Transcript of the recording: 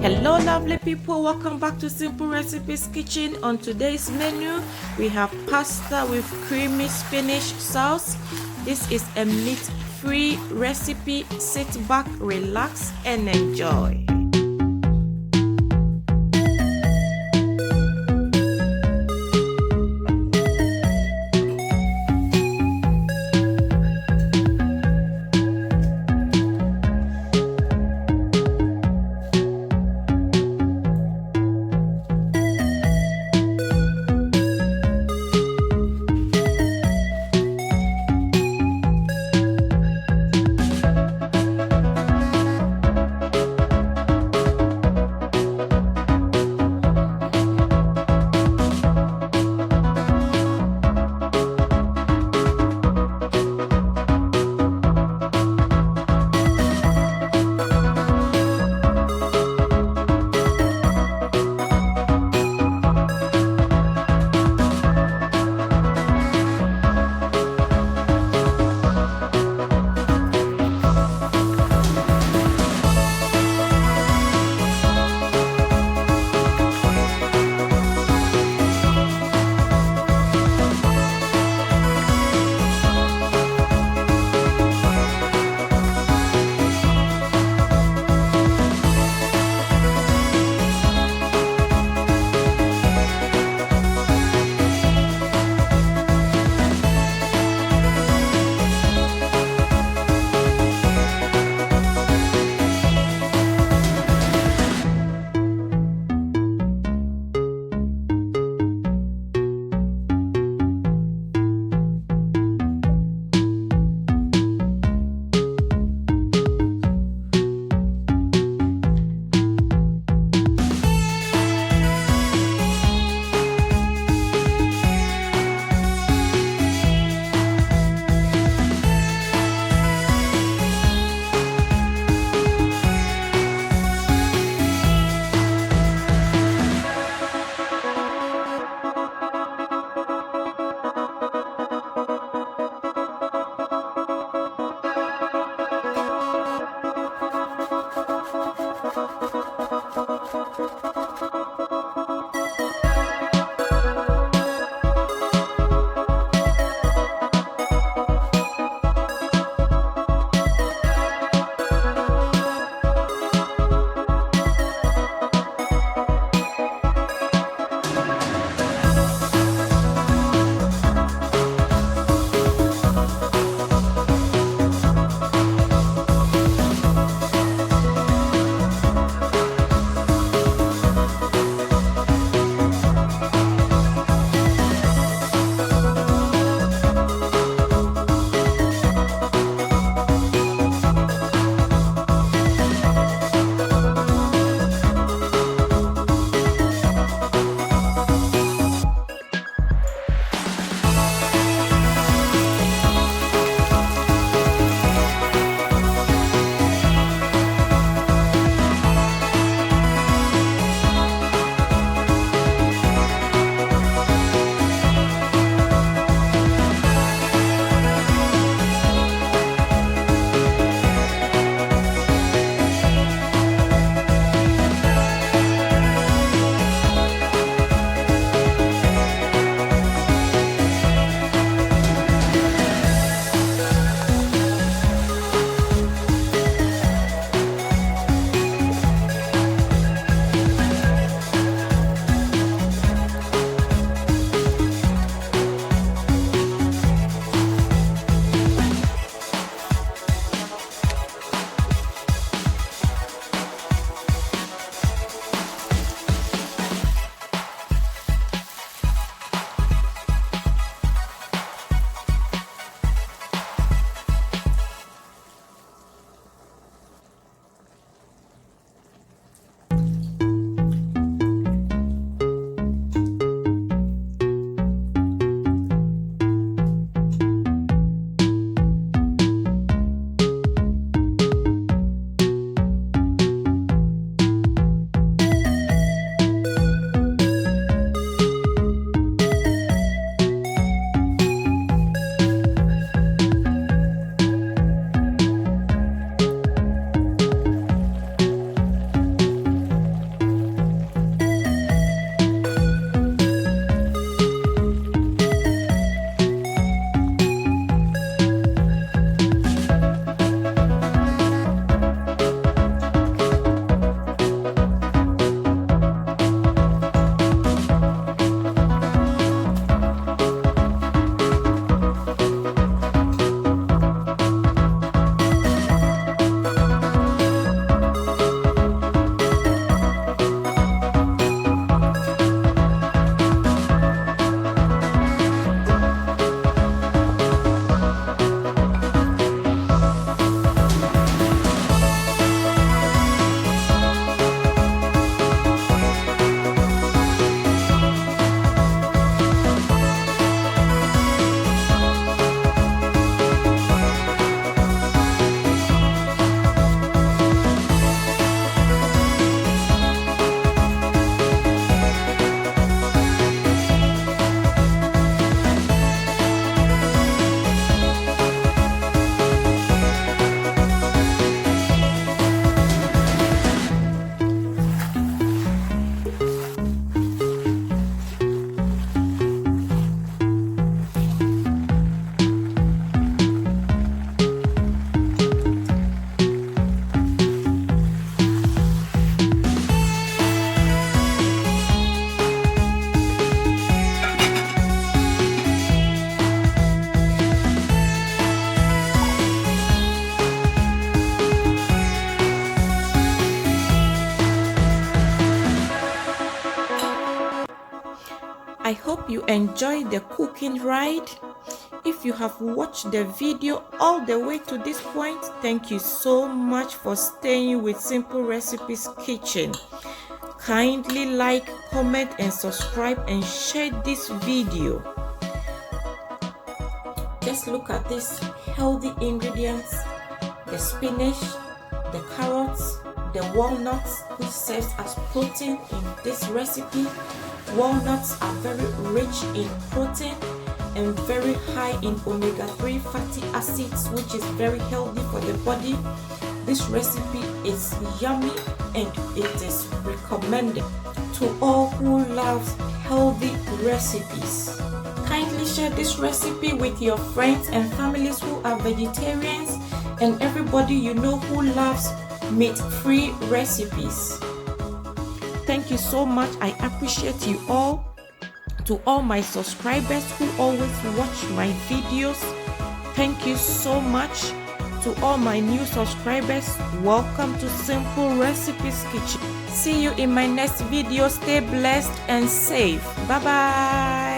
Hello lovely people, welcome back to Simple Recipes Kitchen. On today's menu we have pasta with creamy spinach sauce. This is a meat-free recipe. Sit back, relax and enjoy. hope you enjoyed the cooking ride. If you have watched the video all the way to this point, thank you so much for staying with Simple Recipes Kitchen. Kindly like, comment and subscribe and share this video. Just look at these healthy ingredients: the spinach, the carrots, the walnuts, which serves as protein in this recipe. Walnuts are very rich in protein and very high in omega-3 fatty acids, which is very healthy for the body. This recipe is yummy and it is recommended to all who love healthy recipes. Kindly share this recipe with your friends and families who are vegetarians and everybody you know who loves meat-free recipes. Thank you so much. I appreciate you all. To all my subscribers who always watch my videos, thank you so much. To all my new subscribers, welcome to Simple Recipes Kitchen. See you in my next video. Stay blessed and safe. Bye bye.